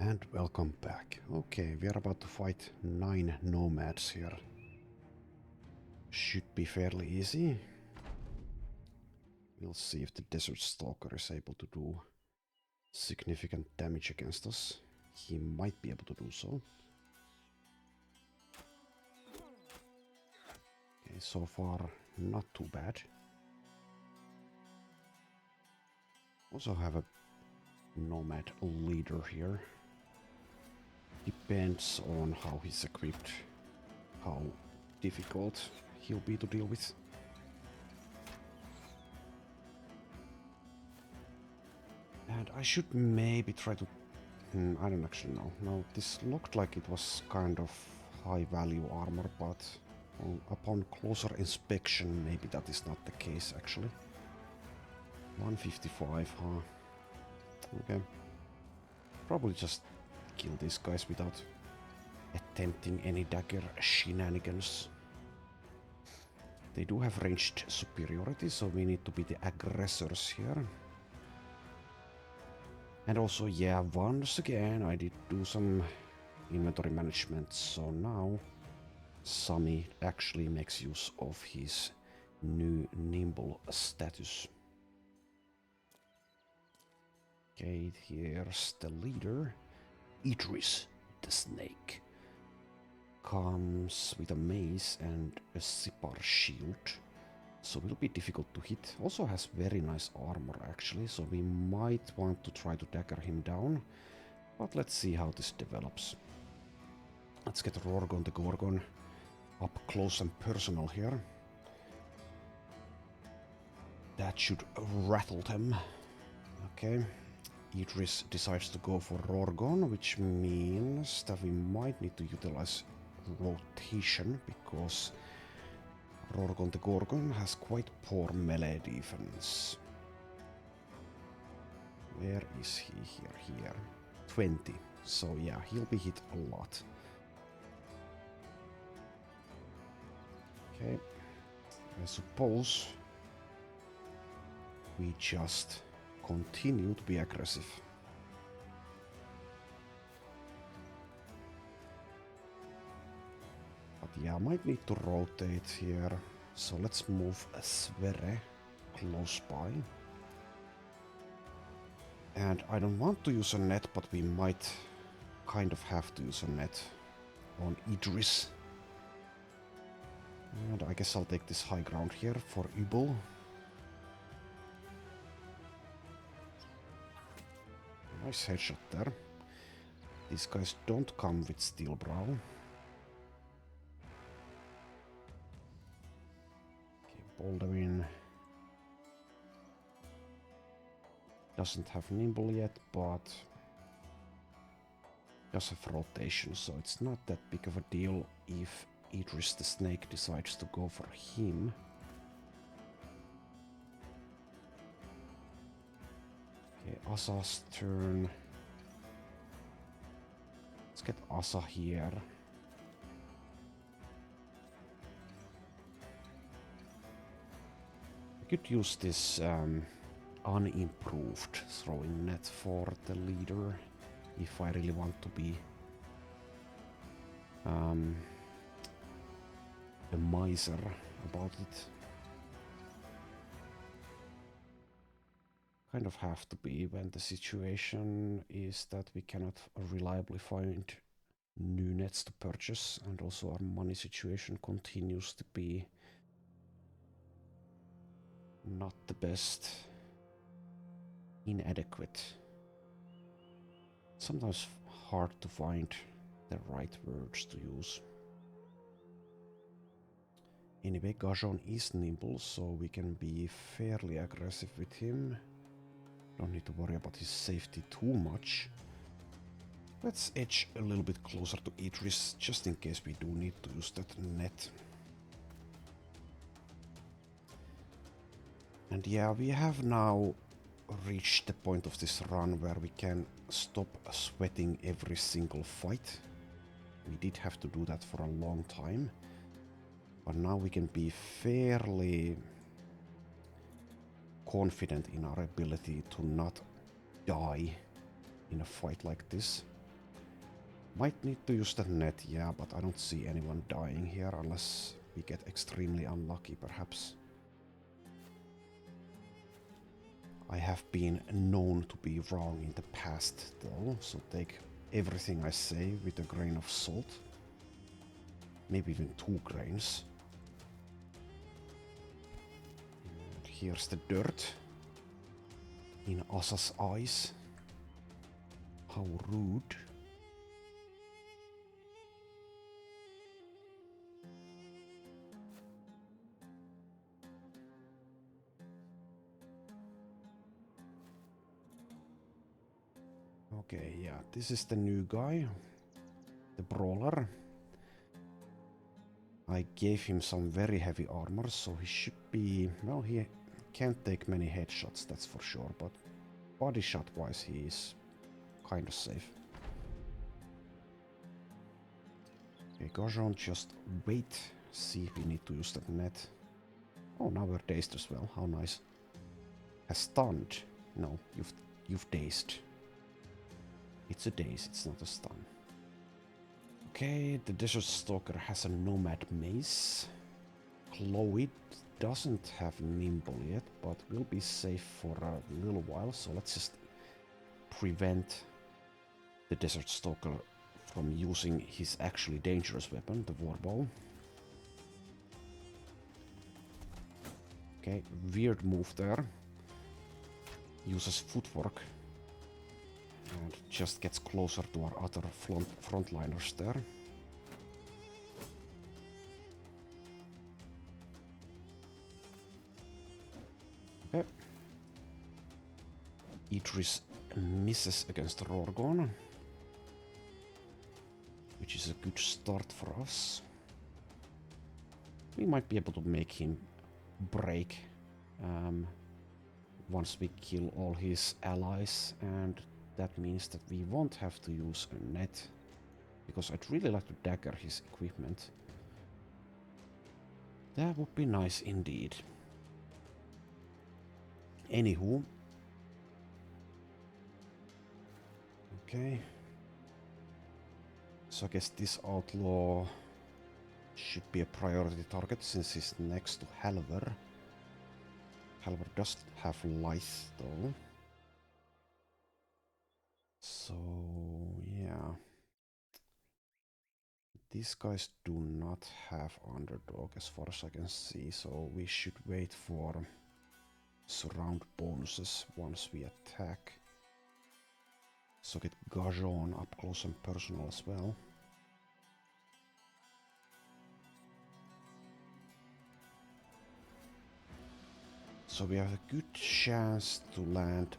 And welcome back. Okay, we are about to fight 9 nomads here. Should be fairly easy. We'll see if the Desert Stalker is able to do significant damage against us. He might be able to do so. Okay, so far not too bad. Also have a nomad leader here. Depends on how he's equipped, how difficult he'll be to deal with. And I should maybe try to... I don't actually know. No, this looked like it was kind of high value armor, but upon closer inspection maybe that is not the case actually. 155, huh? Okay. Probably just kill these guys without attempting any dagger shenanigans. They do have ranged superiority, so we need to be the aggressors here. And also, yeah, once again I did do some inventory management, so now Sami actually makes use of his new nimble status. Okay, here's the leader. Idris, the snake, comes with a mace and a Sipar shield, so will be difficult to hit. Also has very nice armor actually, so we might want to try to dagger him down, but let's see how this develops. Let's get Rorgon the Gorgon up close and personal here. That should rattle them. Okay. Idris decides to go for Rorgon, which means that we might need to utilize rotation, because Rorgon the Gorgon has quite poor melee defense. Where is he? Here. 20. So yeah, he'll be hit a lot. Okay. I suppose we just continue to be aggressive. But yeah, I might need to rotate here. So let's move Sverre close by. And I don't want to use a net, but we might kind of have to use a net on Idris. And I guess I'll take this high ground here for Ubel. Nice headshot there. These guys don't come with steel brow. Okay, Baldwin doesn't have nimble yet, but does have rotation, so it's not that big of a deal if Idris the snake decides to go for him. Okay, Asa's turn. Let's get Asa here. I could use this unimproved throwing net for the leader if I really want to be a miser about it. Kind of have to be when the situation is that we cannot reliably find new nets to purchase, and also our money situation continues to be not the best. Inadequate. Sometimes hard to find the right words to use. Anyway, Gajon is nimble, so we can be fairly aggressive with him. Don't need to worry about his safety too much. Let's edge a little bit closer to Idris, just in case we do need to use that net. And yeah, we have now reached the point of this run where we can stop sweating every single fight. We did have to do that for a long time, but now we can be fairly confident in our ability to not die in a fight like this. Might need to use the net, yeah, but I don't see anyone dying here unless we get extremely unlucky, perhaps. I have been known to be wrong in the past, though, so take everything I say with a grain of salt. Maybe even 2 grains. And here's the dirt. In Asa's eyes. How rude. Okay, yeah, this is the new guy. The brawler. I gave him some very heavy armor, so he should be... Well, he can't take many headshots, that's for sure, but body shot wise he is kind of safe. Okay, Gajon, just wait. See if we need to use that net. Oh, now we're dazed as well, how nice. Has stunned. No, you've dazed. It's a daze, it's not a stun. Okay, the Desert Stalker has a Nomad Mace. Chloe doesn't have Nimble yet, but will be safe for a little while, so let's just prevent the Desert Stalker from using his actually dangerous weapon, the Warbow. Okay, weird move there. Uses footwork. And just gets closer to our other frontliners there. Okay. Idris misses against Rorgon, which is a good start for us. We might be able to make him break once we kill all his allies, and that means that we won't have to use a net, because I'd really like to dagger his equipment. That would be nice indeed. Anywho. Okay. So I guess this outlaw should be a priority target since he's next to Halver. Halver does have lithe though. So yeah. These guys do not have underdog as far as I can see, so we should wait for surround bonuses once we attack. So get Gajon up close and personal as well. So we have a good chance to land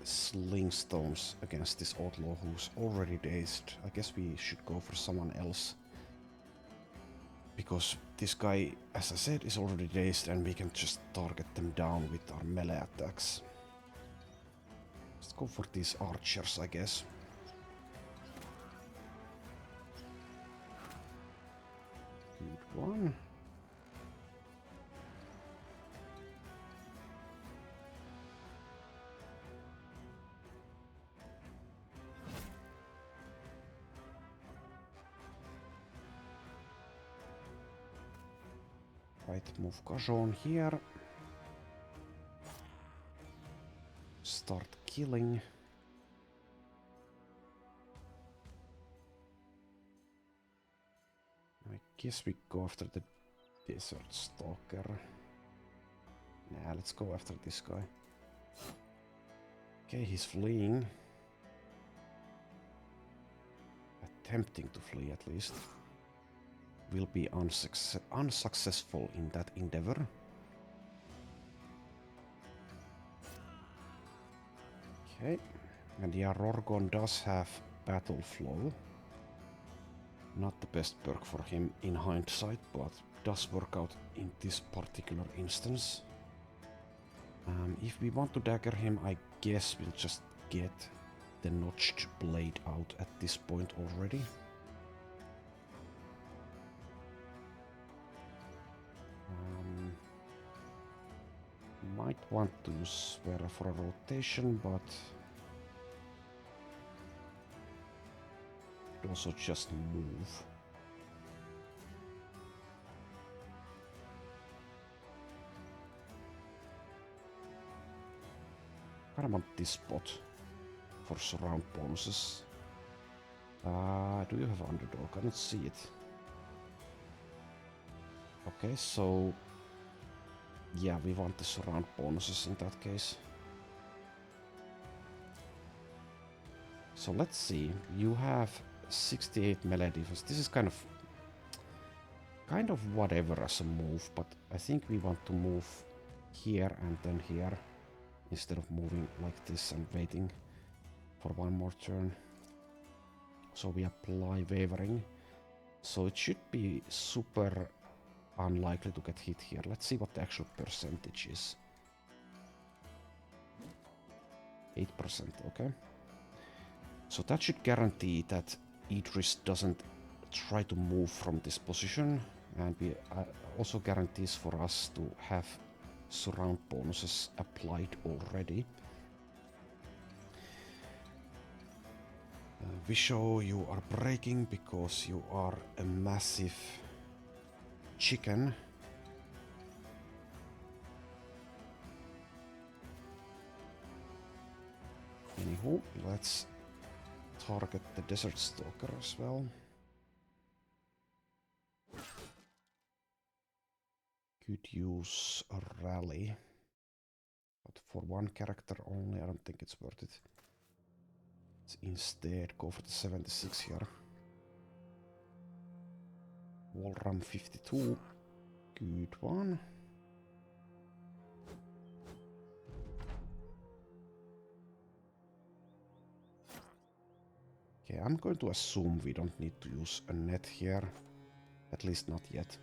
sling stones against this outlaw who's already dazed. I guess we should go for someone else. Because this guy, as I said, is already dazed and we can just target them down with our melee attacks. Let's go for these archers, I guess. Good one. Right, move Gajon here. Start killing. I guess we go after the Desert Stalker. Nah, let's go after this guy. Okay, he's fleeing. Attempting to flee at least. Will be unsuccessful in that endeavor. Okay, and yeah, Rorgon does have battle flow. Not the best perk for him in hindsight, but does work out in this particular instance. If we want to dagger him, I guess we'll just get the notched blade out at this point already. Might want to use Vera for a rotation, but Could also just move. I want this spot for surround bonuses. Do you have underdog? I don't see it. Okay, so yeah, we want the surround bonuses in that case. So let's see. You have 68 melee defense. This is kind of whatever as a move, but I think we want to move here and then here instead of moving like this and waiting for one more turn. So we apply wavering. So it should be super unlikely to get hit here. Let's see what the actual percentage is. 8%, okay. So that should guarantee that Idris doesn't try to move from this position, and we also guarantees for us to have surround bonuses applied already. Visho, you are breaking because you are a massive chicken. Anywho, let's target the Desert Stalker as well. Could use a rally, but for one character only, I don't think it's worth it. Let's instead go for the 76 here. Wall Ram 52, good one. Okay, I'm going to assume we don't need to use a net here, at least not yet.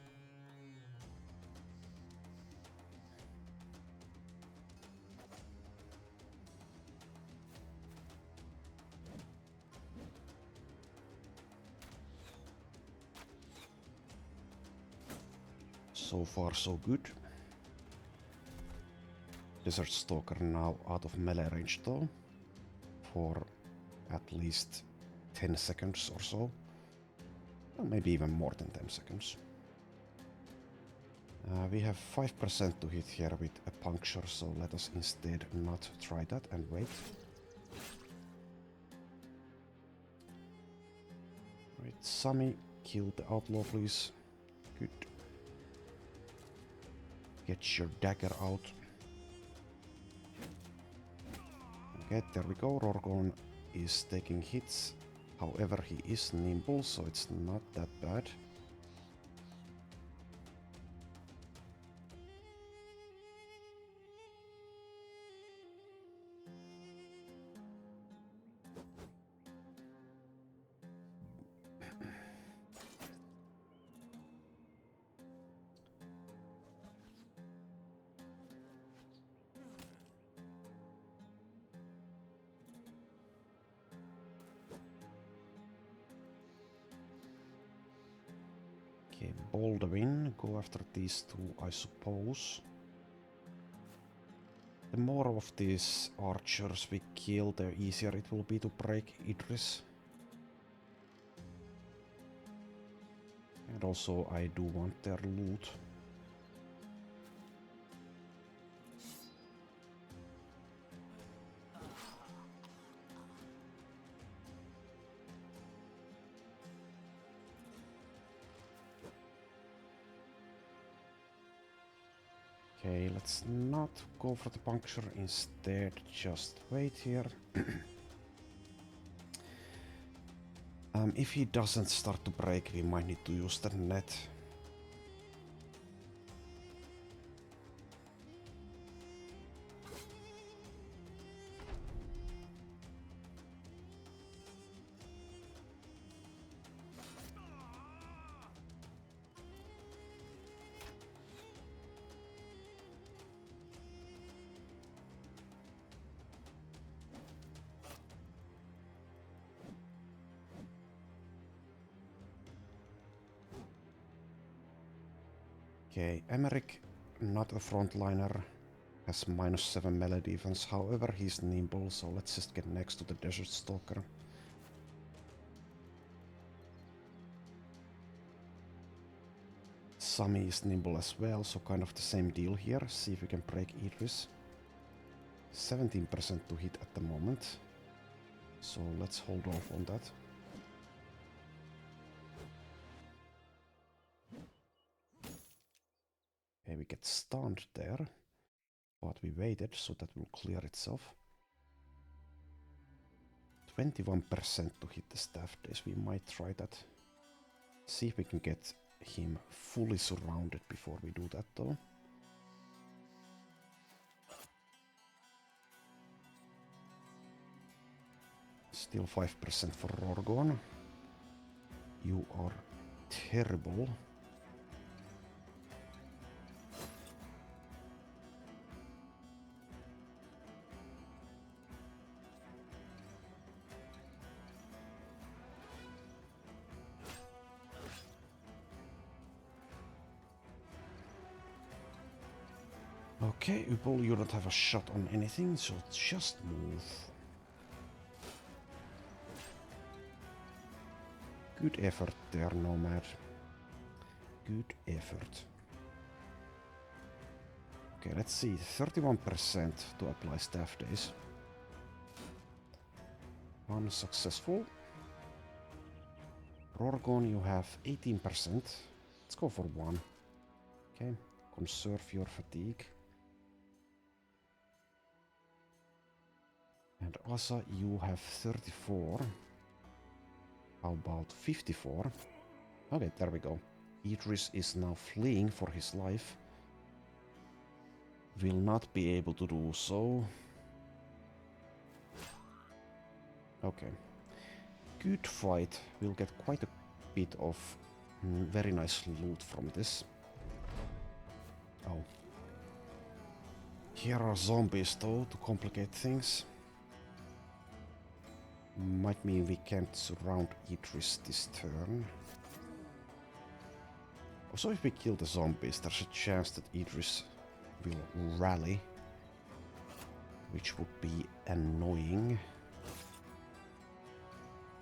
So far so good. Desert Stalker now out of melee range though, for at least 10 seconds or so. Well, maybe even more than 10 seconds. We have 5% to hit here with a puncture, so let us instead not try that and wait. Right, Sami, kill the outlaw please. Good. Get your dagger out. Okay, there we go. Rorgon is taking hits. However, he is nimble, so it's not that bad. Okay, Baldwin, go after these two, I suppose. The more of these archers we kill, the easier it will be to break Idris. And also I do want their loot. Okay, let's not go for the puncture, instead just wait here. If he doesn't start to break, we might need to use the net. Okay, Emmerich, not a frontliner, has -7 melee defense. However, he's nimble, so let's just get next to the Desert Stalker. Sami is nimble as well, so kind of the same deal here. See if we can break Idris. 17% to hit at the moment. So let's hold off on that. Okay, we get stunned there. But we waited, so that will clear itself. 21% to hit the staff days. We might try that. See if we can get him fully surrounded before we do that though. Still 5% for Rorgon. You are terrible. Okay, Upol, you don't have a shot on anything, so just move. Good effort there, Nomad. Good effort. Okay, let's see. 31% to apply staff days. Unsuccessful. Rorgon, you have 18%. Let's go for one. Okay, conserve your fatigue. And Asa, you have 34. How about 54? Okay, there we go. Idris is now fleeing for his life. Will not be able to do so. Okay. Good fight. We'll get quite a bit of very nice loot from this. Oh. Here are zombies though, to complicate things. Might mean we can't surround Idris this turn. Also, if we kill the zombies, there's a chance that Idris will rally, which would be annoying.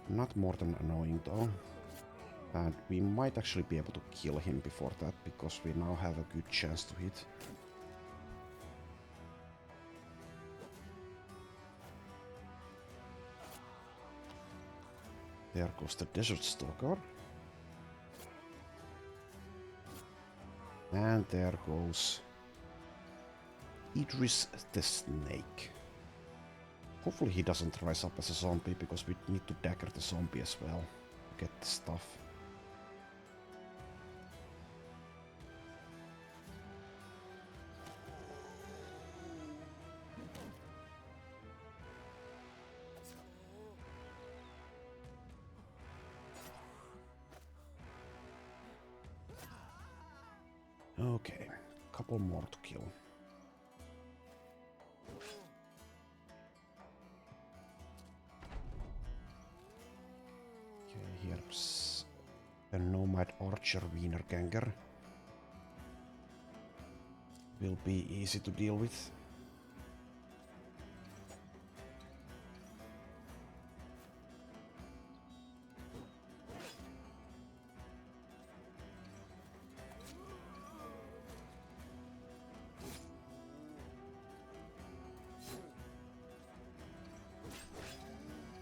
Not more than annoying though. And we might actually be able to kill him before that, because we now have a good chance to hit. There goes the Desert Stalker. And there goes Idris the Snake. Hopefully he doesn't rise up as a zombie, because we need to dagger the zombie as well to get the stuff. Okay, couple more to kill. Okay, here's a Nomad Archer Wiener Ganger. Will be easy to deal with.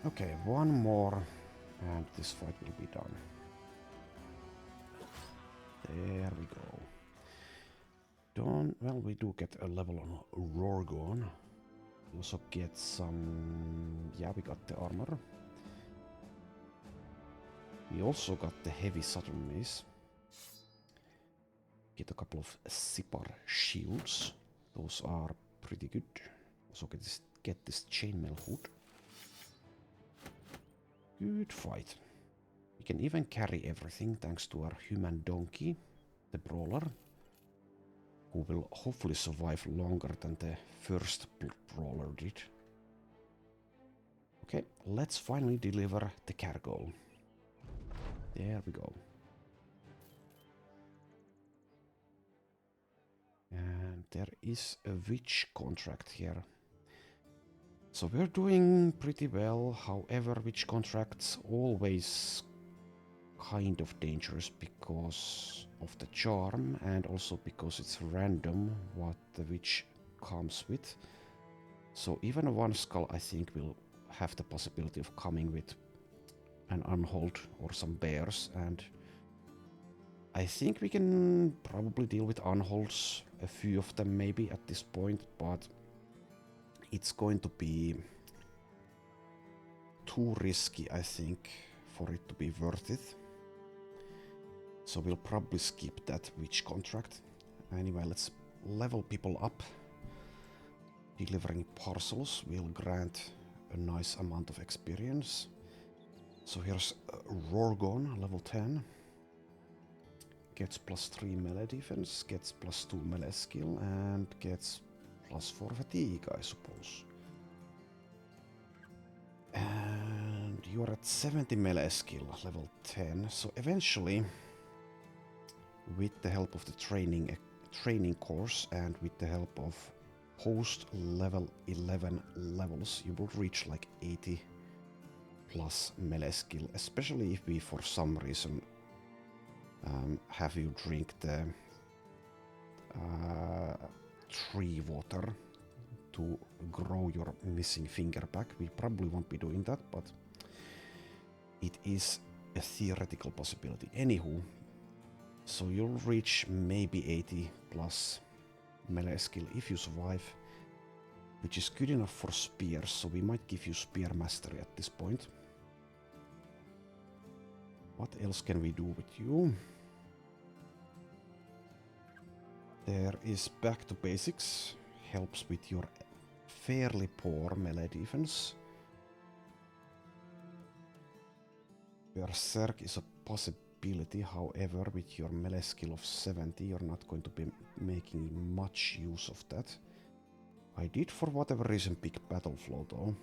Okay, one more and this fight will be done. There we go. Well, we do get a level on Rorgon. We also get some... yeah, we got the armor. We also got the heavy Saturn mace. Get a couple of Sipar shields. Those are pretty good. Also get this chainmail hood. Good fight. We can even carry everything thanks to our human donkey, the brawler, who will hopefully survive longer than the first brawler did. Okay, let's finally deliver the cargo. There we go. And there is a witch contract here. So we're doing pretty well, however witch contracts always kind of dangerous because of the charm and also because it's random what the witch comes with. So even one skull I think will have the possibility of coming with an unhold or some bears, and I think we can probably deal with unholds, a few of them maybe at this point, but it's going to be too risky, I think, for it to be worth it. So we'll probably skip that witch contract. Anyway, let's level people up. Delivering parcels will grant a nice amount of experience. So here's Rorgon, level 10. Gets +3 melee defense, gets +2 melee skill, and gets +4 fatigue, I suppose. And you're at 70 melee skill, level 10. So eventually, with the help of the training course and with the help of post level 11 levels, you will reach like 80 plus melee skill, especially if we for some reason have you drink the tree water to grow your missing finger back. We probably won't be doing that, but it is a theoretical possibility. Anywho, so you'll reach maybe 80 plus melee skill if you survive, which is good enough for spears, so we might give you spear mastery at this point. What else can we do with you? There is back to basics, helps with your fairly poor melee defense. Berserk is a possibility, however, with your melee skill of 70, you're not going to be making much use of that. I did, for whatever reason, pick Battle Flow though.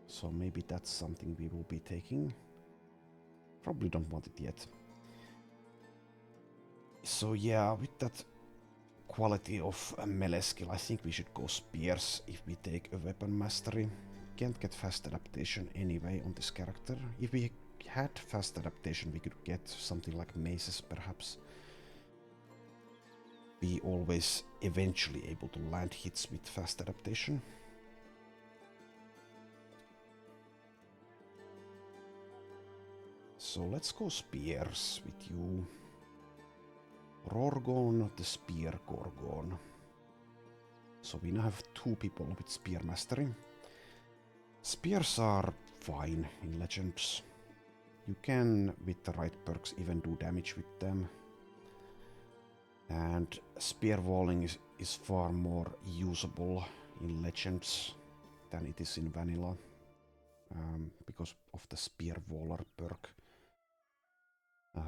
So maybe that's something we will be taking. Probably don't want it yet. So yeah, with that quality of melee skill, I think we should go spears if we take a weapon mastery. Can't get fast adaptation anyway on this character. If we had fast adaptation, we could get something like maces perhaps. Be always eventually able to land hits with fast adaptation. So let's go spears with you. Rorgon, the Spear Gorgon. So we now have 2 people with Spear Mastery. Spears are fine in Legends. You can, with the right perks, even do damage with them. And Spear Walling is far more usable in Legends than it is in Vanilla. Because of the Spear Waller perk.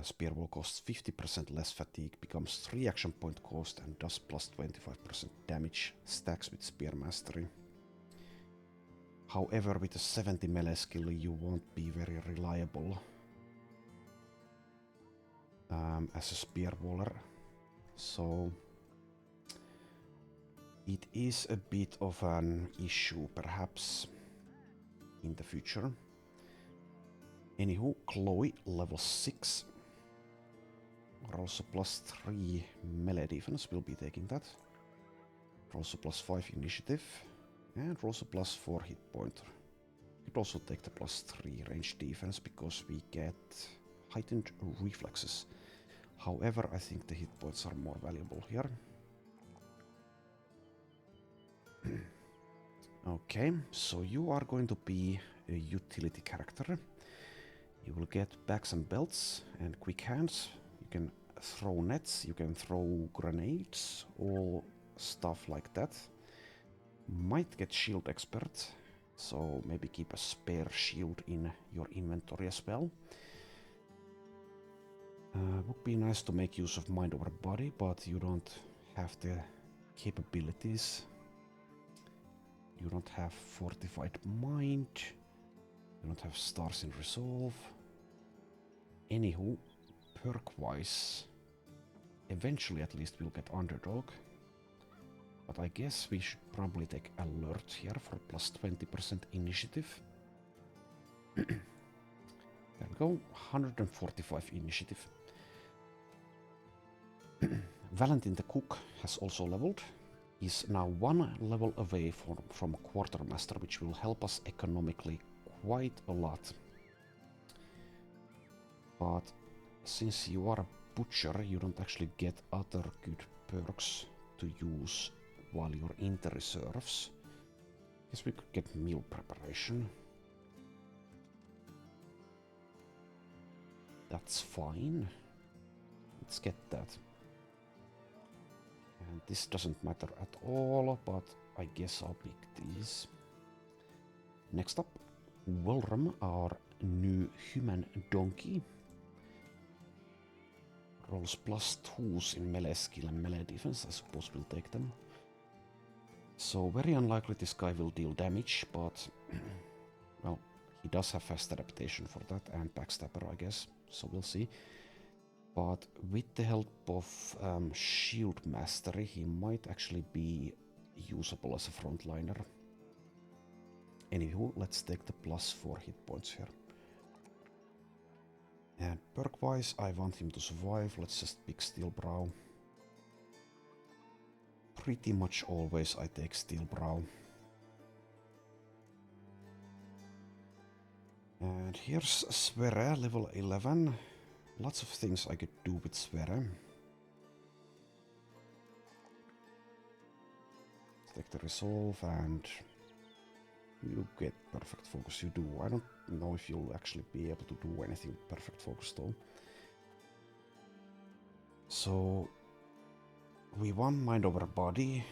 Spear Wall costs 50% less fatigue, becomes 3 action point cost, and does plus 25% damage, stacks with Spear Mastery. However, with a 70 melee skill, you won't be very reliable as a Spear Waller. So it is a bit of an issue, perhaps, in the future. Anywho, Chloe, level 6. Also +3 melee defense, we'll be taking that. Also +5 initiative. And also +4 hit point. Could also take the +3 range defense because we get heightened reflexes. However, I think the hit points are more valuable here. Okay, so you are going to be a utility character. You will get bags and belts and quick hands. You can throw nets, you can throw grenades, all stuff like that. Might get shield expert, so maybe keep a spare shield in your inventory as well. Would be nice to make use of mind over body, but you don't have the capabilities. You don't have fortified mind. You don't have stars in resolve. Anywho, perk-wise, eventually at least we'll get underdog. But I guess we should probably take alert here for +20% initiative. There we go 145 initiative. Valentin the Cook has also leveled. He's now 1 level away from Quartermaster, which will help us economically quite a lot. But since you are a butcher, you don't actually get other good perks to use while you're in the reserves. Guess we could get meal preparation. That's fine. Let's get that. And this doesn't matter at all, but I guess I'll pick these. Next up, Welram, our new human donkey. Rolls +2s in melee skill and melee defense. I suppose we'll take them. So very unlikely this guy will deal damage, but well, he does have fast adaptation for that and backstabber, I guess. So we'll see. But with the help of shield mastery, he might actually be usable as a frontliner. Anywho, let's take the +4 hit points here. And perk-wise, I want him to survive. Let's just pick Steel Brow. Pretty much always I take Steel Brow. And here's Sverre, level 11. Lots of things I could do with Sverre. Let's take the resolve and you get perfect focus. You do. I don't know if you'll actually be able to do anything with perfect focus though. So we want mind over body.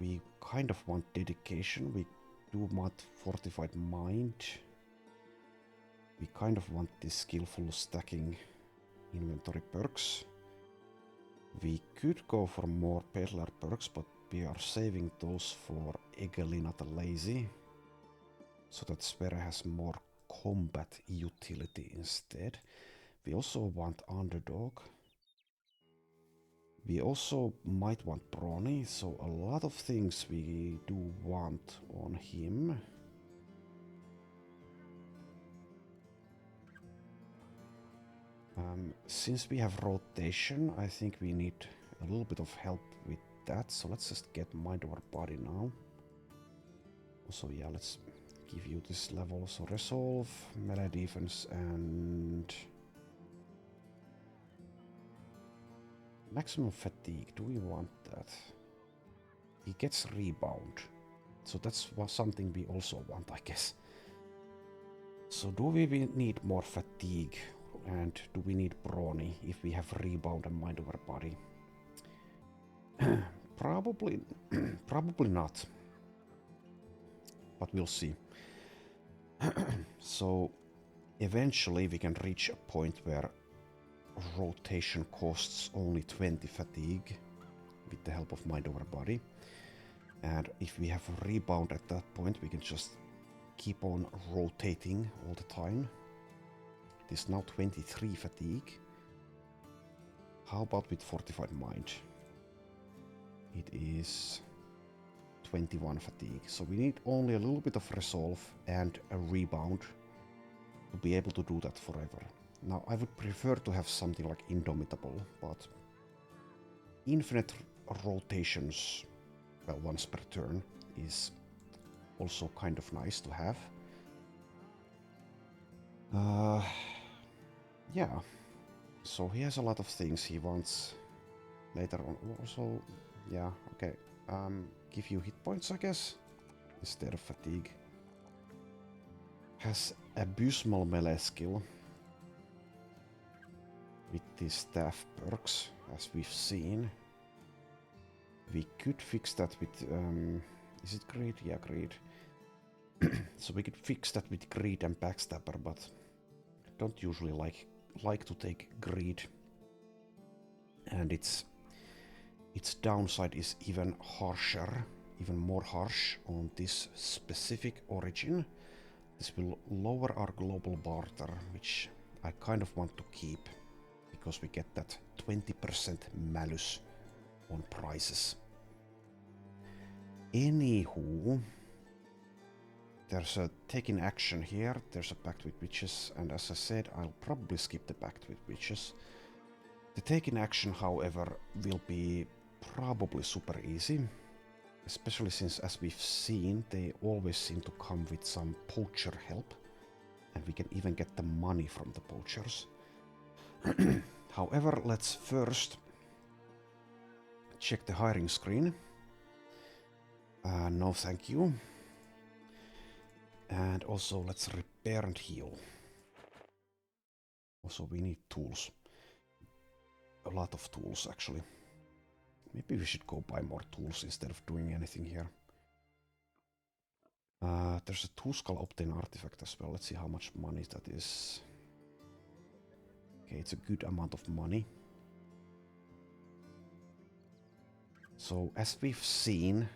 We kind of want dedication. We do want fortified mind. We kind of want this skillful stacking inventory perks. We could go for more peddler perks, but we are saving those for Egelina the Lazy, so that Sverre has more combat utility instead. We also want Underdog. We also might want Brawny, so a lot of things we do want on him. Since we have rotation, I think we need a little bit of help with that, so let's just get mind over body now. Also, yeah, let's give you this level. So resolve, melee defense, and maximum fatigue. Do we want that? He gets rebound, so that's something we also want, I guess. So do we need more fatigue? And do we need Brawny if we have rebound and mind over body? Probably not. But we'll see. So eventually we can reach a point where rotation costs only 20 fatigue with the help of mind over body. And if we have a rebound at that point, we can just keep on rotating all the time. It is now 23 fatigue. How about with fortified mind? It is 21 fatigue. So we need only a little bit of resolve and a rebound to be able to do that forever. Now I would prefer to have something like Indomitable, but infinite rotations, well, once per turn, is also kind of nice to have. Yeah, so he has a lot of things he wants later on. Also, yeah, okay. Give you hit points, I guess, instead of fatigue. Has abysmal melee skill with these staff perks, as we've seen. We could fix that with, is it greed? Yeah, greed. So we could fix that with greed and backstabber, but I don't usually like to take greed. And its downside is even harsher, even more harsh on this specific origin. This will lower our global barter, which I kind of want to keep, because we get that 20% malus on prices. Anywho, There's a taking action here, there's a pact with witches, and as I said, I'll probably skip the pact with witches. The taking action, however, will be probably super easy, especially since, as we've seen, they always seem to come with some poacher help, and we can even get the money from the poachers. However, let's first check the hiring screen. No thank you. And also let's repair and heal. Also we need tools. A lot of tools actually. Maybe we should go buy more tools instead of doing anything here. There's a tool skull obtain artifact as well. Let's see how much money that is. Okay, it's a good amount of money. So as we've seen,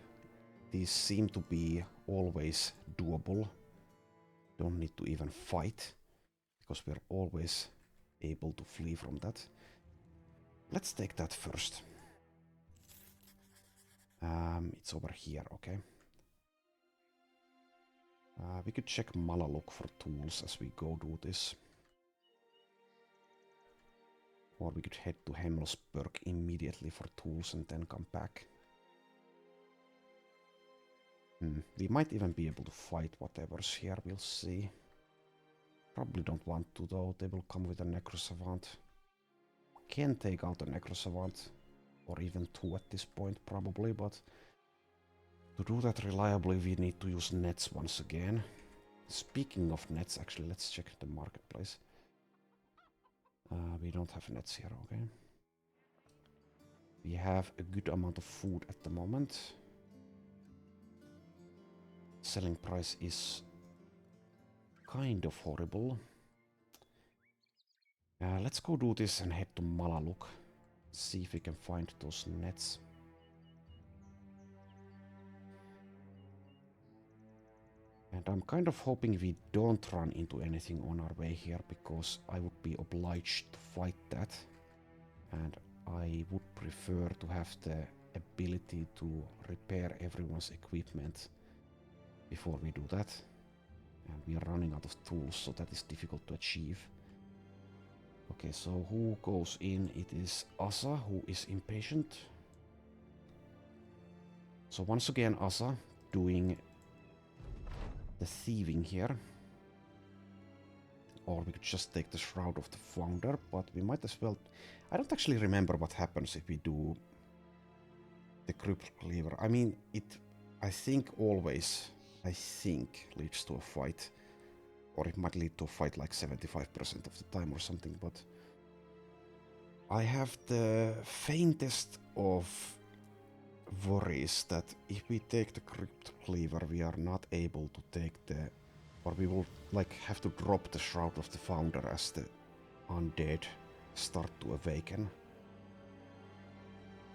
these seem to be always doable. Don't need to even fight, because we're always able to flee from that. Let's take that first. It's over here, okay. We could check Malaluk for tools as we go do this. Or we could head to Hemmelsberg immediately for tools and then come back. We might even be able to fight whatever's here, we'll see. Probably don't want to though, they will come with a Necrosavant. Can take out a Necrosavant, or even two at this point probably, but to do that reliably we need to use nets once again. Speaking of nets, actually let's check the marketplace. We don't have nets here, okay. We have a good amount of food at the moment. Selling price is kind of horrible. Let's go do this and head to Malaluk. See if we can find those nets. And I'm kind of hoping we don't run into anything on our way here, because I would be obliged to fight that. And I would prefer to have the ability to repair everyone's equipment before we do that. And we are running out of tools, so that is difficult to achieve. Okay, so who goes in? It is Asa, who is impatient. So once again, Asa doing the thieving here. Or we could just take the Shroud of the Founder, but we might as well... I don't actually remember what happens if we do the Crypt Cleaver. I mean, I think always, leads to a fight. Or it might lead to a fight like 75% of the time or something, but... I have the faintest of worries that if we take the Crypt Cleaver, we are not able to take the... Or we will like have to drop the Shroud of the Founder as the undead start to awaken.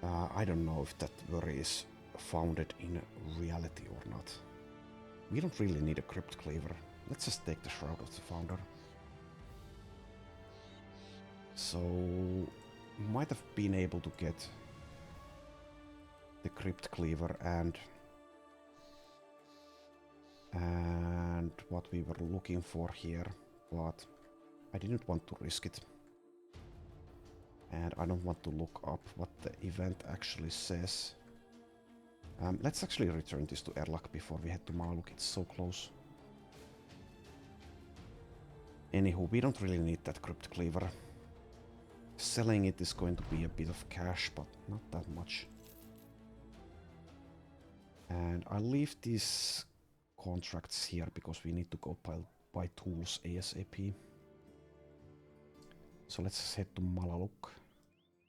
I don't know if that worry is founded in reality or not. We don't really need a Crypt Cleaver. Let's just take the Shroud of the Founder. So... might have been able to get the Crypt Cleaver and what we were looking for here, but I didn't want to risk it. And I don't want to look up what the event actually says. Let's actually return this to Erlak before we head to Malaluk, it's so close. Anywho, we don't really need that Crypt Cleaver. Selling it is going to be a bit of cash, but not that much. And I'll leave these contracts here because we need to go buy tools ASAP. So let's head to Malaluk.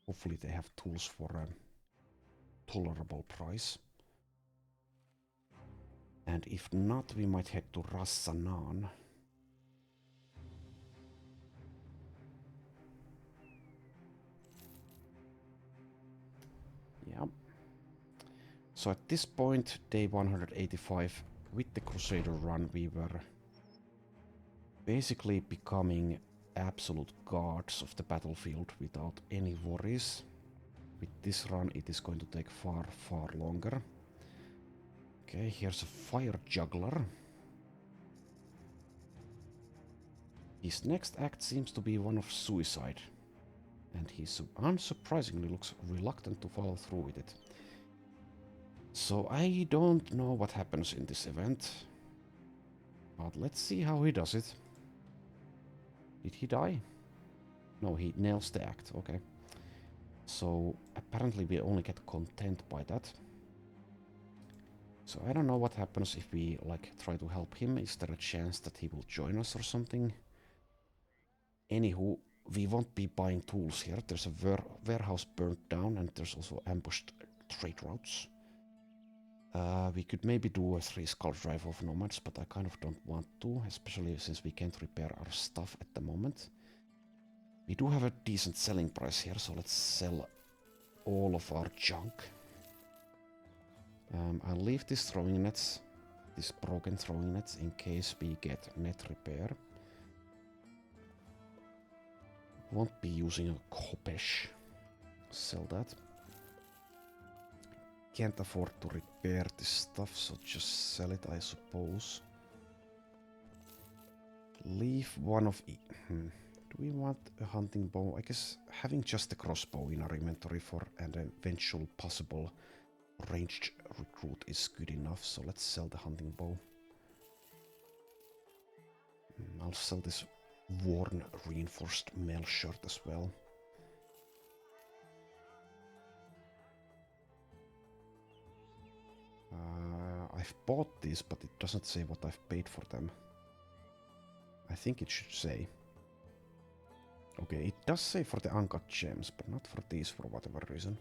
Hopefully they have tools for a tolerable price. And if not, we might head to Rassanan. Yeah. So at this point, day 185, with the Crusader run, we were basically becoming absolute guards of the battlefield without any worries. With this run, it is going to take far, far longer. Okay, here's a fire juggler. His next act seems to be one of suicide, and he unsurprisingly looks reluctant to follow through with it. So I don't know what happens in this event, but let's see how he does it. Did he die? No, he nails the act, okay. So apparently we only get content by that. So I don't know what happens if we like try to help him. Is there a chance that he will join us or something? Anywho, we won't be buying tools here. There's a warehouse burnt down and there's also ambushed trade routes. We could maybe do a 3 skull drive of nomads, but I kind of don't want to, especially since we can't repair our stuff at the moment. We do have a decent selling price here, so let's sell all of our junk. I'll leave these throwing nets, these broken throwing nets, in case we get net repair. Won't be using a Kopesh. Sell that. Can't afford to repair this stuff, so just sell it, I suppose. Leave one of Do we want a hunting bow? I guess having just a crossbow in our inventory for an eventual possible ranged recruit is good enough, so let's sell the hunting bow. I'll sell this worn reinforced mail shirt as well. I've bought these, but it doesn't say what I've paid for them. I think it should say. Okay, it does say for the uncut gems, but not for these for whatever reason.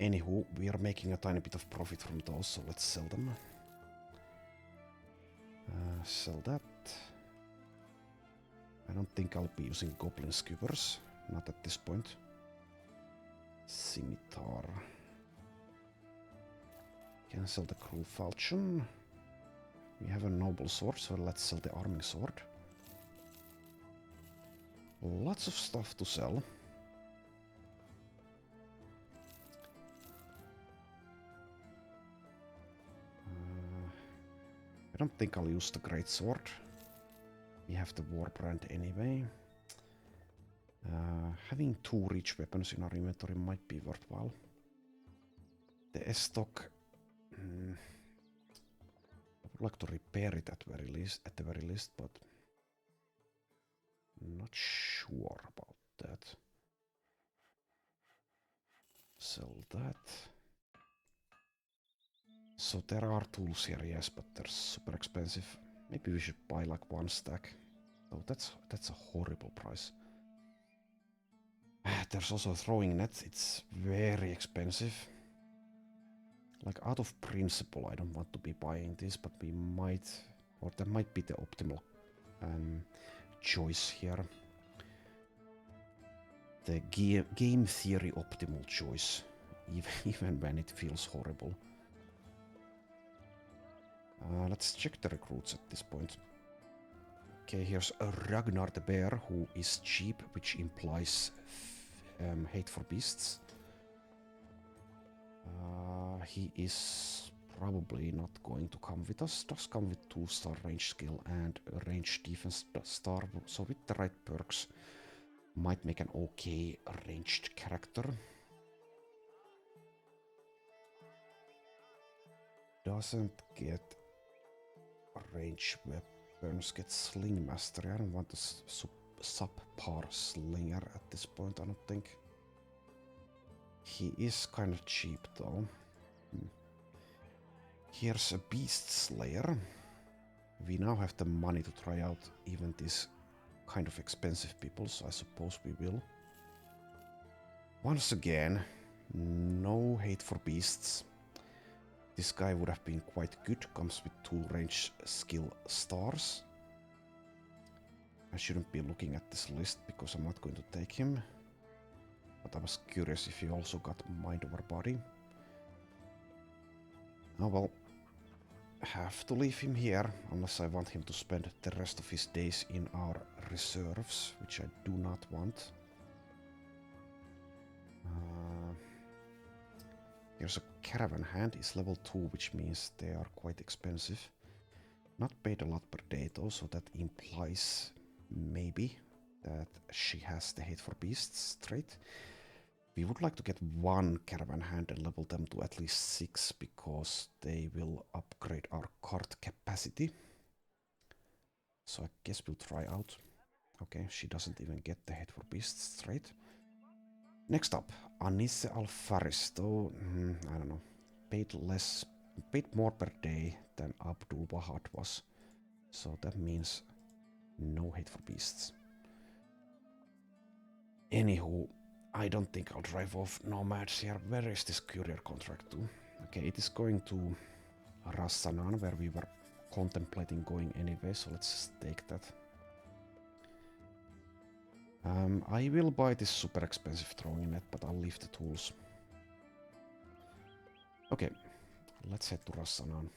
Anywho, we are making a tiny bit of profit from those, so let's sell them. Sell that. I don't think I'll be using goblin skewers, not at this point. Scimitar. Cancel the cruel falchion. We have a noble sword, so let's sell the arming sword. Lots of stuff to sell. I don't think I'll use the great sword. We have the warbrand anyway. Having 2 rich weapons in our inventory might be worthwhile. The stock. I would like to repair it at the very least, but not sure about that. Sell that. So there are tools here, yes, but they're super expensive. Maybe we should buy like 1 stack. Oh, that's a horrible price. There's also a throwing net. It's very expensive. Like out of principle, I don't want to be buying this, but we might, or that might be the optimal choice here. The game theory optimal choice, even when it feels horrible. Let's check the recruits at this point. Okay, here's Ragnar the Bear, who is cheap, which implies hate for beasts. He is probably not going to come with us. Does come with 2-star range skill and a range defense star, so with the right perks might make an okay ranged character. Doesn't get range weapons, get sling mastery. I don't want a subpar slinger at this point, I don't think. He is kind of cheap though. Here's a beast slayer. We now have the money to try out even these kind of expensive people, so I suppose we will. Once again, no hate for beasts. This guy would have been quite good, comes with 2 range skill stars. I shouldn't be looking at this list because I'm not going to take him. But I was curious if he also got mind over body. Oh well, have to leave him here, unless I want him to spend the rest of his days in our reserves, which I do not want. Here's a caravan hand, is level 2, which means they are quite expensive. Not paid a lot per day though, so that implies maybe that she has the hate for beasts trait. We would like to get one caravan hand and level them to at least 6 because they will upgrade our cart capacity. So I guess we'll try out. Okay, she doesn't even get the hate for beasts trait. Next up, Anisse Alfaris, though, I don't know, paid more per day than Abdul Wahad was. So that means no hate for beasts. Anywho, I don't think I'll drive off nomads here. Where is this courier contract to? Okay, it is going to Rassanan, where we were contemplating going anyway, so let's take that. I will buy this super expensive throwing net, but I'll leave the tools. Okay, let's head to Rassanan.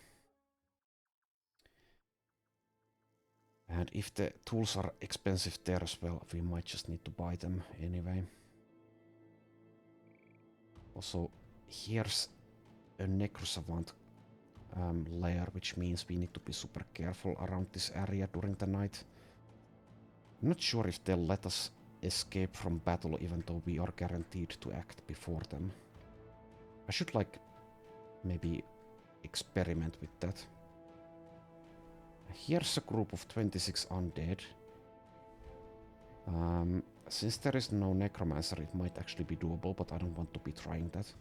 And if the tools are expensive there as well, we might just need to buy them anyway. Also, here's a Necrosavant lair, which means we need to be super careful around this area during the night. I'm not sure if they'll let us escape from battle even though we are guaranteed to act before them. I should maybe experiment with that. Here's a group of 26 undead. Since there is no necromancer, it might actually be doable, but I don't want to be trying that.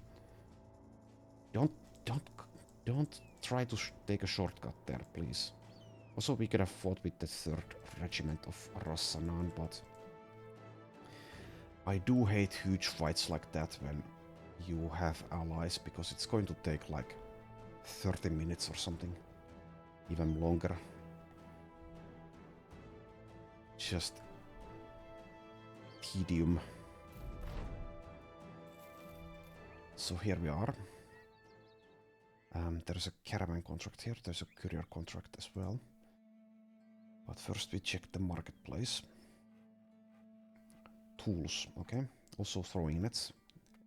Don't try to take a shortcut there, please. Also, we could have fought with the 3rd Regiment of Rassanan, but I do hate huge fights like that when you have allies, because it's going to take like 30 minutes or something. Even longer. Just tedium. So here we are. There's a caravan contract here, there's a courier contract as well. But first we check the marketplace. Tools, okay. Also throwing nets.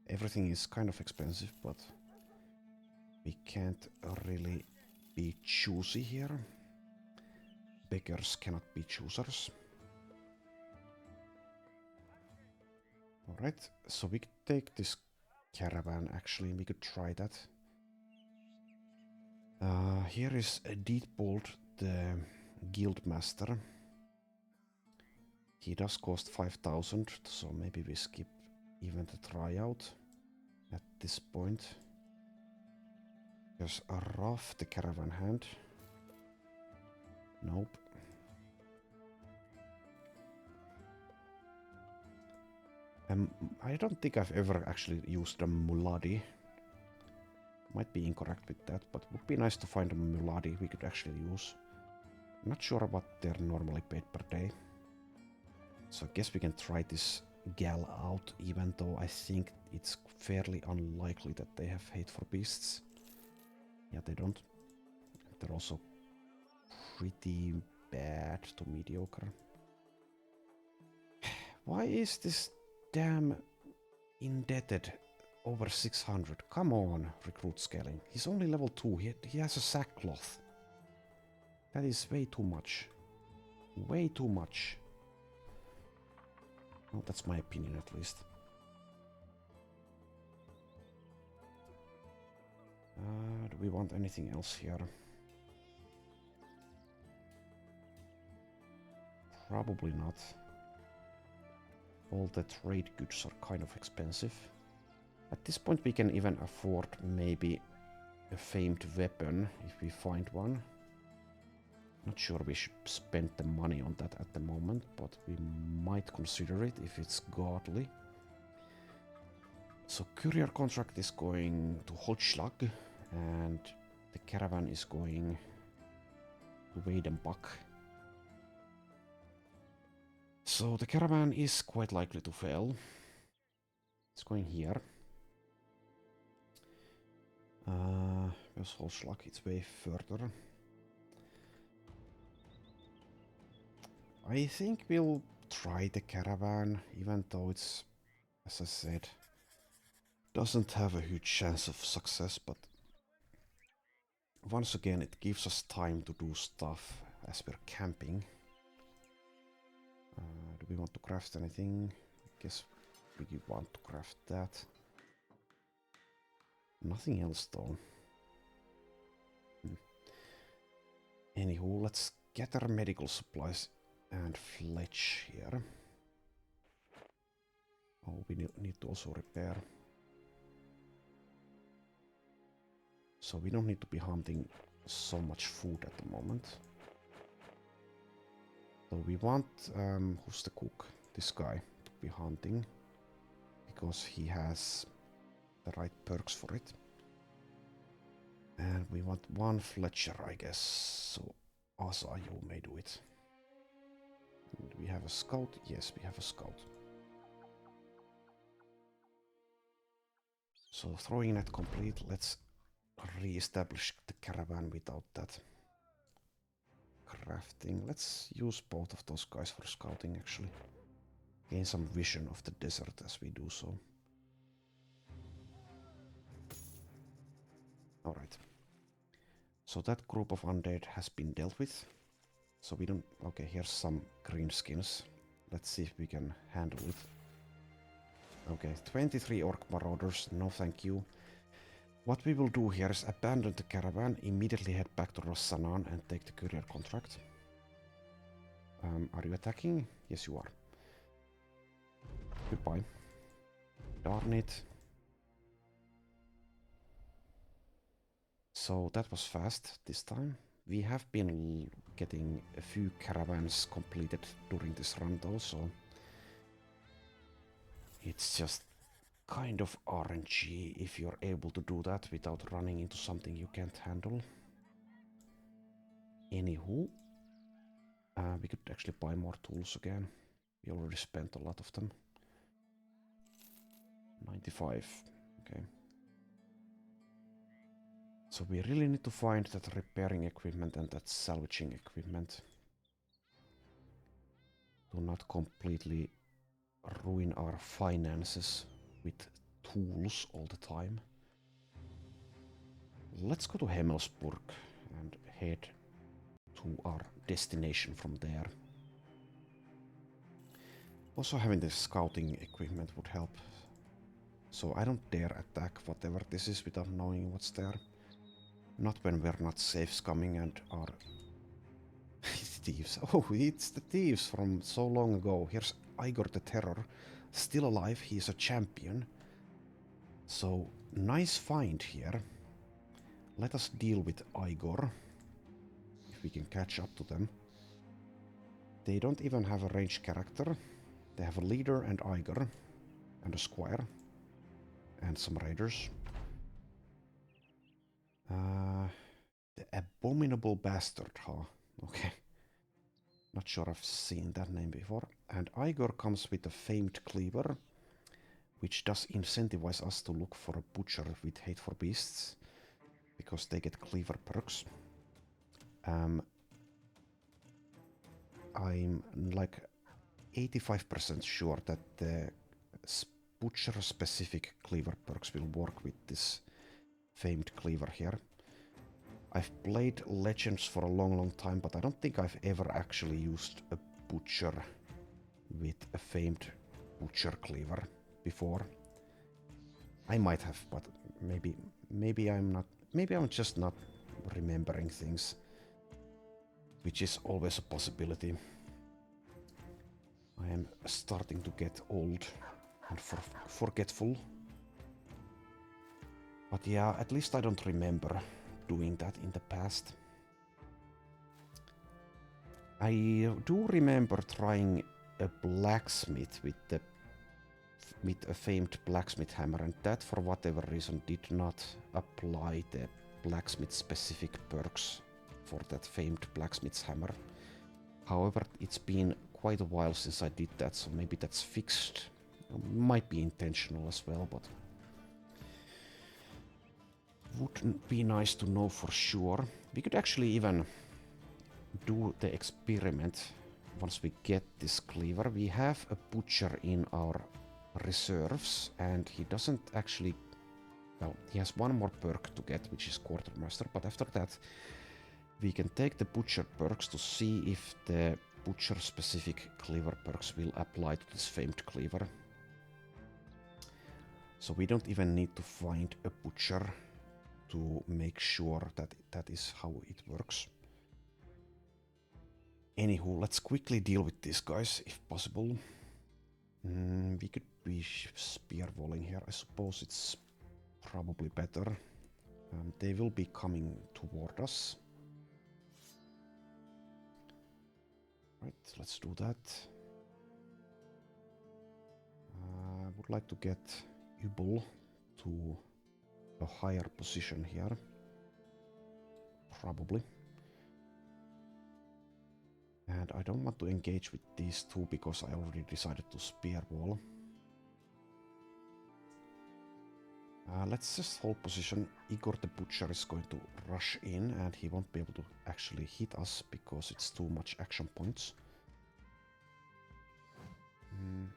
Everything is kind of expensive, but we can't really be choosy here. Beggars cannot be choosers. Alright, so we could take this caravan actually, we could try that. Here is Deedbold, the guildmaster. He does cost 5,000, so maybe we skip even the tryout at this point. There's a Ruff, the caravan hand. Nope. I don't think I've ever actually used a Muladi. Might be incorrect with that, but would be nice to find a Muladi we could actually use. I'm not sure what they're normally paid per day. So I guess we can try this gal out, even though I think it's fairly unlikely that they have hate for beasts. Yeah, they don't. They're also pretty bad to mediocre. Why is this damn indebted over 600? Come on, recruit scaling. He's only level 2. He has a sackcloth. That is way too much. Way too much. Well, that's my opinion at least. Do we want anything else here? Probably not. All the trade goods are kind of expensive. At this point we can even afford maybe a famed weapon if we find one. Not sure we should spend the money on that at the moment, but we might consider it if it's godly. So courier contract is going to Holzschlag, and the caravan is going to Weidenbach. So the caravan is quite likely to fail. It's going here. Where's Holzschlag? It's way further. I think we'll try the caravan, even though it's, as I said, doesn't have a huge chance of success, but once again it gives us time to do stuff as we're camping. we want to craft anything? Guess we want to craft that. Nothing else though. Anywho, let's gather medical supplies and fletch here. Oh, we need to also repair. So we don't need to be hunting so much food at the moment. So we want, who's the cook? This guy to be hunting. Because he has the right perks for it. And we want one Fletcher, I guess. So Asa, you may do it. And we have a scout? Yes, we have a scout. So throwing net complete, let's re-establish the caravan without that crafting. Let's use both of those guys for scouting actually. Gain some vision of the desert as we do so. Alright. So that group of undead has been dealt with. So we don't... Okay, here's some green skins. Let's see if we can handle it. Okay, 23 orc marauders, no thank you. What we will do here is abandon the caravan, immediately head back to Rossanan and take the courier contract. Are you attacking? Yes, you are. Goodbye. Darn it. So that was fast this time. We have been getting a few caravans completed during this run though, so it's just kind of RNG if you're able to do that without running into something you can't handle. Anywho, we could actually buy more tools again. We already spent a lot of them. 95, okay. So we really need to find that repairing equipment and that salvaging equipment. To not completely ruin our finances with tools all the time. Let's go to Hemmelsburg and head to our destination from there. Also having the scouting equipment would help. So I don't dare attack whatever this is without knowing what's there. Not when we're not safe scumming and are thieves. Oh, it's the thieves from so long ago. Here's Igor the Terror. Still alive, he's a champion. So, nice find here. Let us deal with Igor. If we can catch up to them. They don't even have a ranged character. They have a leader and Igor. And a squire. And some raiders. The Abominable Bastard, huh? Okay. Not sure I've seen that name before. And Igor comes with a famed cleaver, which does incentivize us to look for a butcher with hate for beasts, because they get cleaver perks. I'm like 85% sure that the butcher-specific cleaver perks will work with this famed cleaver here. I've played Legends for a long time, but I don't think I've ever actually used a butcher with a famed butcher cleaver before. I might have, but maybe I'm not. Maybe I'm just not remembering things, which is always a possibility. I am starting to get old and forgetful. But yeah, at least I don't remember doing that in the past. I do remember trying a blacksmith with a famed blacksmith hammer, and that for whatever reason did not apply the blacksmith specific perks for that famed blacksmith's hammer. However, it's been quite a while since I did that, so maybe that's fixed. Might be intentional as well, but wouldn't be nice to know for sure. We could actually even do the experiment once we get this cleaver. We have a butcher in our reserves, and he doesn't actually... Well, he has one more perk to get, which is Quartermaster, but after that we can take the butcher perks to see if the butcher-specific cleaver perks will apply to this famed cleaver. So we don't even need to find a butcher to make sure that that is how it works. Anywho, let's quickly deal with these guys if possible. We could be spear walling here. I suppose it's probably better. They will be coming toward us. Right, let's do that. I would like to get Ubel to a higher position here. Probably. And I don't want to engage with these two because I already decided to spear wall. Let's just hold position. Igor the Butcher is going to rush in and he won't be able to actually hit us because it's too much action points.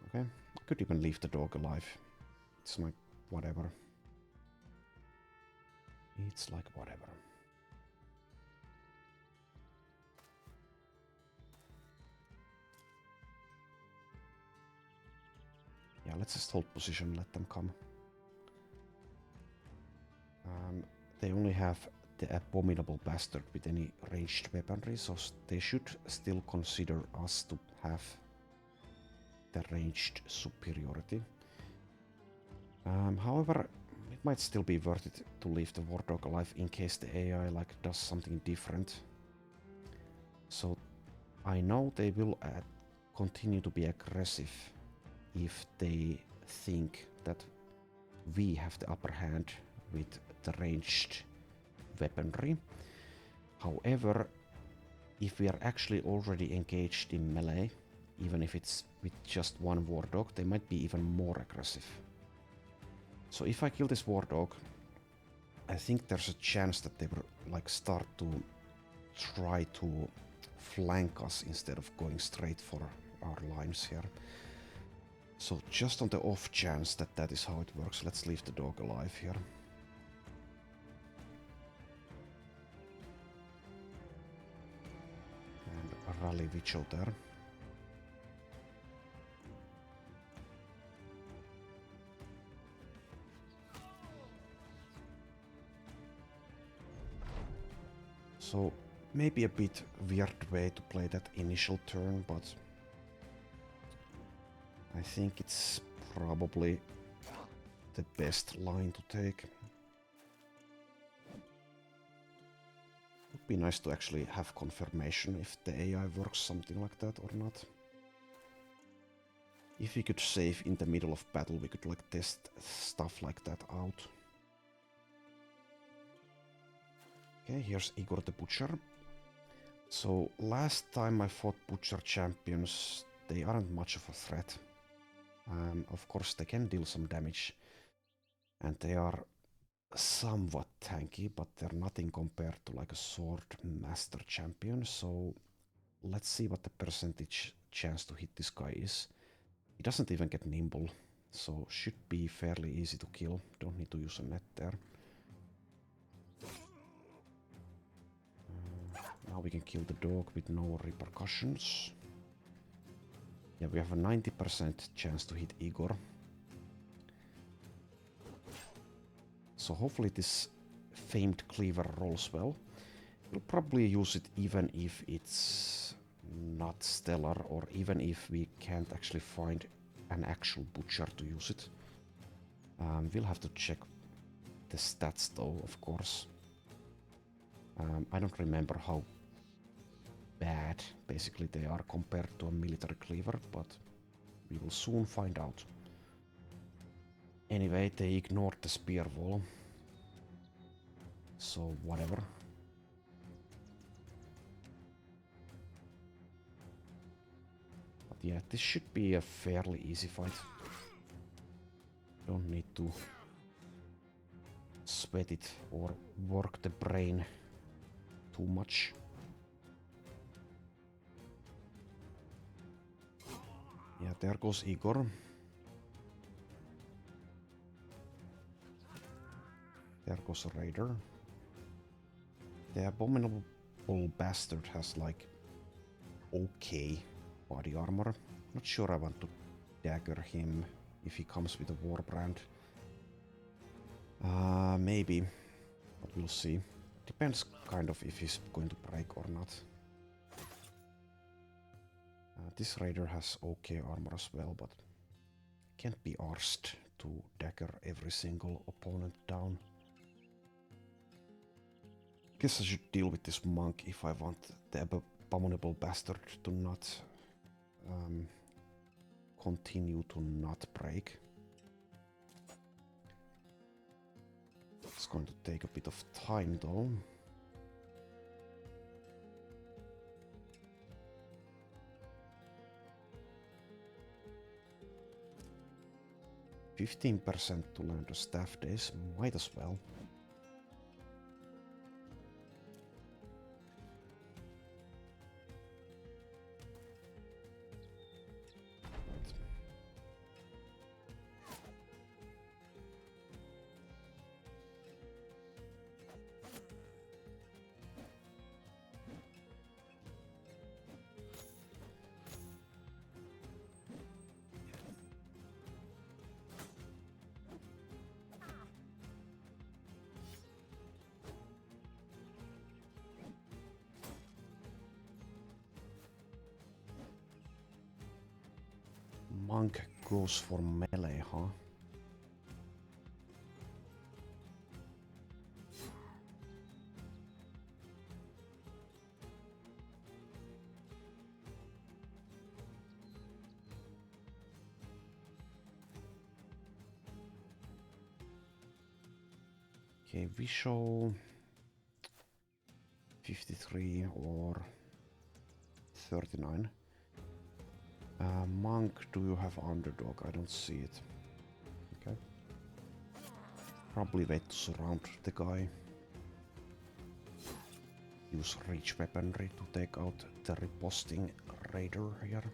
Okay, I could even leave the dog alive. It's like whatever. It's like whatever. Yeah, let's just hold position, let them come. They only have the Abominable Bastard with any ranged weaponry, so they should still consider us to have the ranged superiority. However, it might still be worth it to leave the War Dog alive in case the AI does something different. So I know they will continue to be aggressive if they think that we have the upper hand with the ranged weaponry. However, if we are actually already engaged in melee, even if it's with just one war dog, they might be even more aggressive. So if I kill this war dog, I think there's a chance that they will like start to try to flank us instead of going straight for our lines here. So just on the off chance that that is how it works, let's leave the dog alive here. And rally Vicho there. So maybe a bit weird way to play that initial turn, but I think it's probably the best line to take. Would be nice to actually have confirmation if the AI works something like that or not. If we could save in the middle of battle, we could like test stuff like that out. Okay, here's Igor the Butcher. So last time I fought Butcher champions, they aren't much of a threat. Of course they can deal some damage and they are somewhat tanky, but they're nothing compared to like a sword master champion. So let's see what the percentage chance to hit this guy is. He doesn't even get nimble, so should be fairly easy to kill. Don't need to use a net there. Now we can kill the dog with no repercussions. Yeah, we have a 90% chance to hit Igor. So hopefully this famed cleaver rolls well. We'll probably use it even if it's not stellar, or even if we can't actually find an actual butcher to use it. We'll have to check the stats though, of course. I don't remember how bad basically they are compared to a military cleaver, but we will soon find out. Anyway, they ignored the spear wall, so whatever. But yeah, this should be a fairly easy fight. Don't need to sweat it or work the brain too much. Yeah, there goes Igor. There goes a raider. The Abominable Bastard has like okay body armor. Not sure I want to dagger him if he comes with a warbrand. Maybe, but we'll see. Depends kind of if he's going to break or not. This raider has okay armor as well, but can't be arsed to dagger every single opponent down. Guess I should deal with this monk if I want the Abominable Bastard to not continue to not break. It's going to take a bit of time though. %15% to learn the staff days, might as well. Monk goes for melee, huh? Okay, we show 53 or 39. Monk, do you have underdog? I don't see it. Okay. Probably wait to surround the guy. Use reach weaponry to take out the riposting raider here.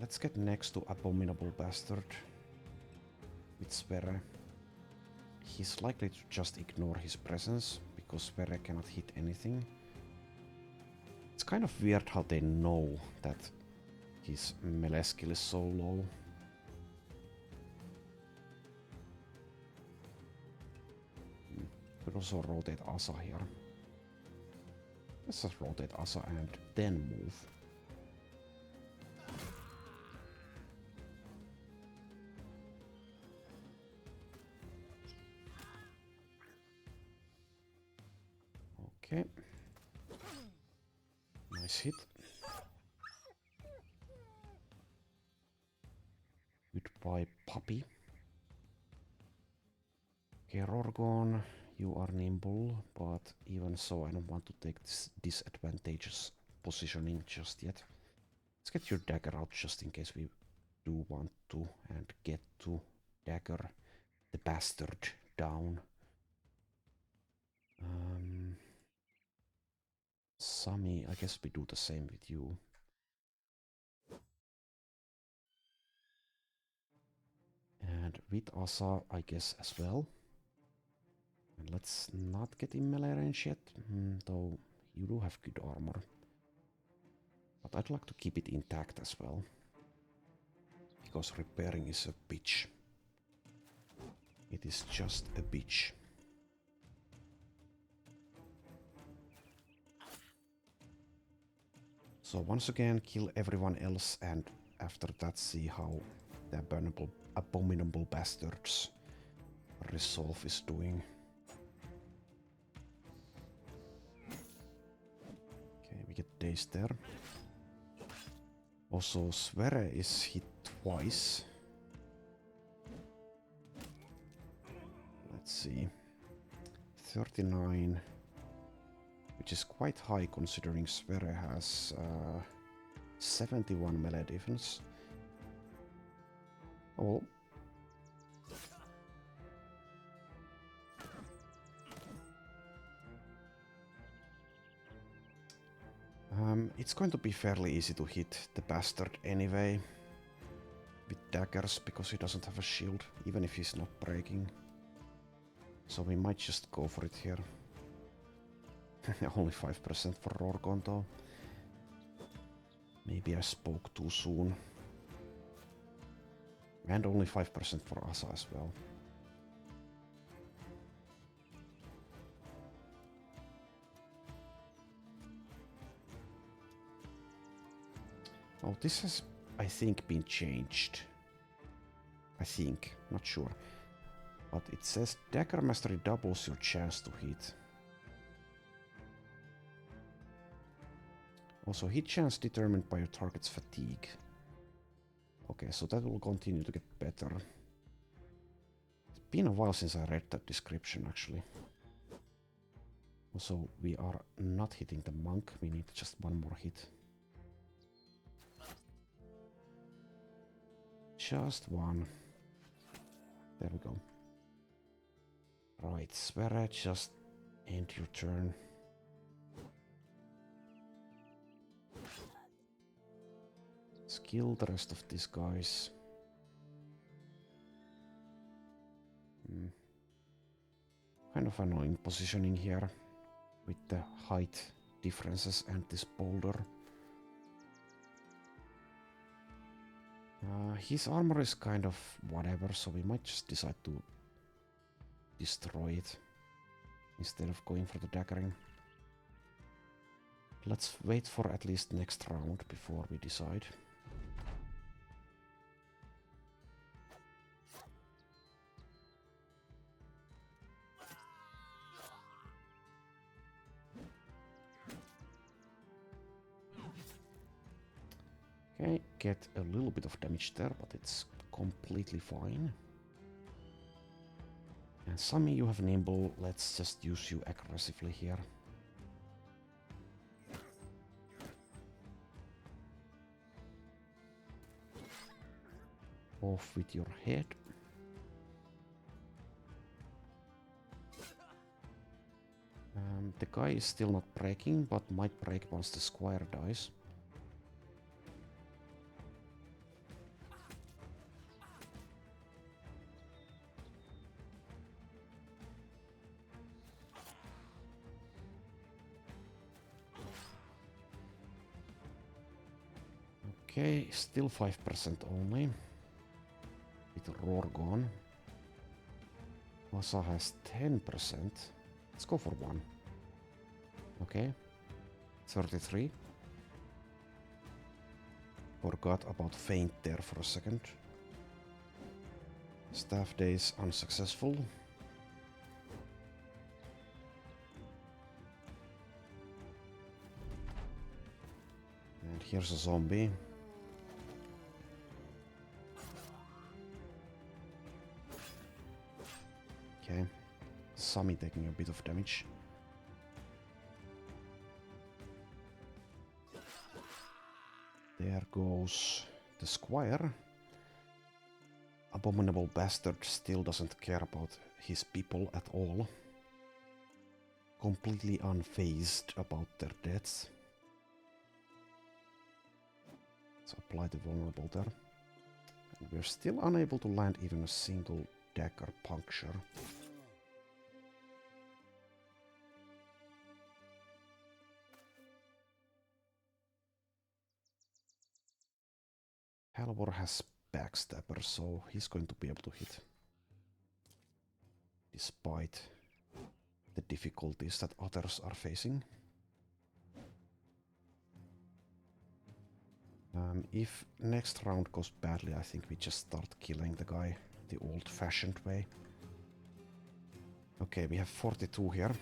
Let's get next to Abominable Bastard with Sverre. He's likely to just ignore his presence because Sverre cannot hit anything. It's kind of weird how they know that his melee skill is so low. Could also rotate Asa here. Let's just rotate Asa and then move. Okay. Nice hit. Goodbye, puppy. Okay, Rorgon, you are nimble, but even so, I don't want to take this disadvantageous positioning just yet. Let's get your dagger out just in case we do want to and get to dagger the bastard down. Sami, I guess we do the same with you. And with Asa, I guess as well. And let's not get in melee range yet, though you do have good armor. But I'd like to keep it intact as well. Because repairing is a bitch. It is just a bitch. So once again, kill everyone else and after that see how the Abominable Bastards resolve is doing. Okay, we get days there. Also, Sverre is hit twice. Let's see. 39, which is quite high considering Sverre has 71 melee defense. Oh well. It's going to be fairly easy to hit the bastard anyway with daggers because he doesn't have a shield, even if he's not breaking. So we might just go for it here. Only 5% for Rorgon though. Maybe I spoke too soon. And only 5% for Asa as well. Oh, this has, I think, been changed. I think, not sure. But it says Dagger Mastery doubles your chance to hit. Also, hit chance determined by your target's fatigue. Okay, so that will continue to get better. It's been a while since I read that description, actually. Also, we are not hitting the monk. We need just one more hit. Just one. There we go. Right, Sverre, just end your turn. Kill the rest of these guys. Kind of annoying positioning here with the height differences and this boulder. His armor is kind of whatever, so we might just decide to destroy it instead of going for the daggering. Let's wait for at least next round before we decide. Okay, get a little bit of damage there, but it's completely fine. And Sami, you have nimble, let's just use you aggressively here. Off with your head. The guy is still not breaking, but might break once the squire dies. Okay, still 5% only. With Rorgon. Asa has 10%. Let's go for one. Okay. 33. Forgot about feint there for a second. Staff days unsuccessful. And here's a zombie. Okay. Sami taking a bit of damage. There goes the squire. Abominable bastard still doesn't care about his people at all. Completely unfazed about their deaths. Let's apply the vulnerable there. And we're still unable to land even a single dagger puncture. Halvor has backstabber, so he's going to be able to hit. Despite the difficulties that others are facing. If next round goes badly, I think we just start killing the guy the old-fashioned way. Okay, we have 42 here.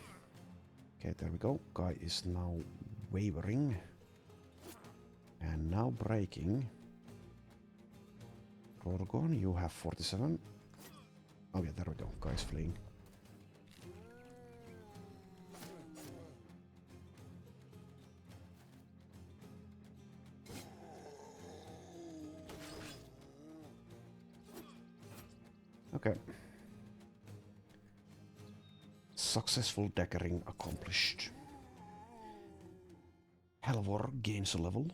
Okay, there we go. Guy is now wavering. And now breaking. Rorgon, you have 47. Oh yeah, there we go. Guy's fleeing. Okay. Successful daggering accomplished. Halvor gains a level.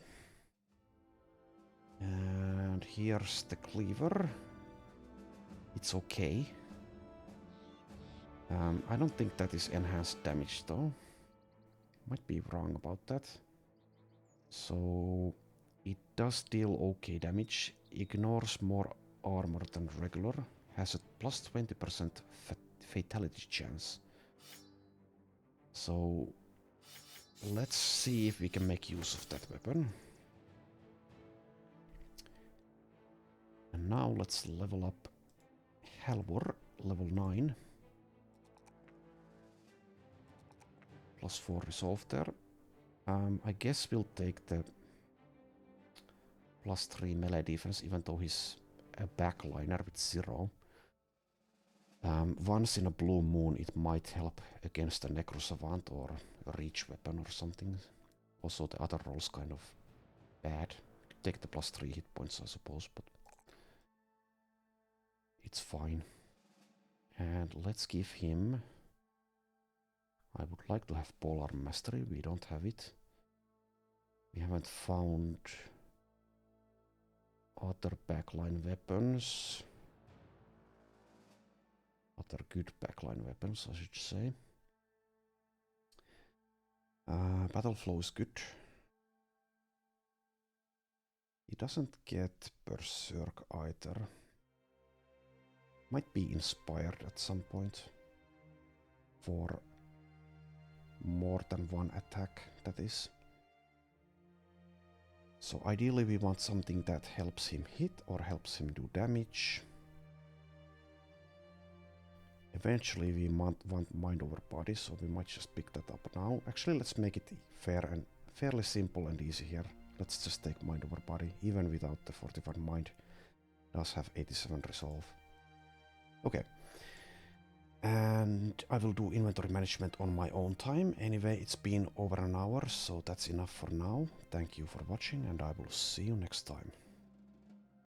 And here's the cleaver. It's okay. I don't think that is enhanced damage though. Might be wrong about that. So it does deal okay damage, ignores more armor than regular, has a plus 20% fatality chance. So let's see if we can make use of that weapon. And now let's level up Halvor, level 9. Plus 4 resolve there. I guess we'll take the plus 3 melee defense, even though he's a backliner with 0. Once in a blue moon it might help against a Necrosavant or a reach weapon or something. Also the other roll's kind of bad. Take the plus 3 hit points I suppose, but it's fine. And let's give him... I would like to have Polearm Mastery, we don't have it. We haven't found other backline weapons. Other good backline weapons, I should say. Battle Flow is good. He doesn't get Berserk either. Might be inspired at some point. For more than one attack, that is. So ideally we want something that helps him hit or helps him do damage. Eventually we want mind over body, so we might just pick that up now. Actually, let's make it fair and fairly simple and easy here. Let's just take mind over body, even without the fortified mind. Does have 87 resolve. Okay. And I will do inventory management on my own time. Anyway, it's been over an hour, so that's enough for now. Thank you for watching, and I will see you next time.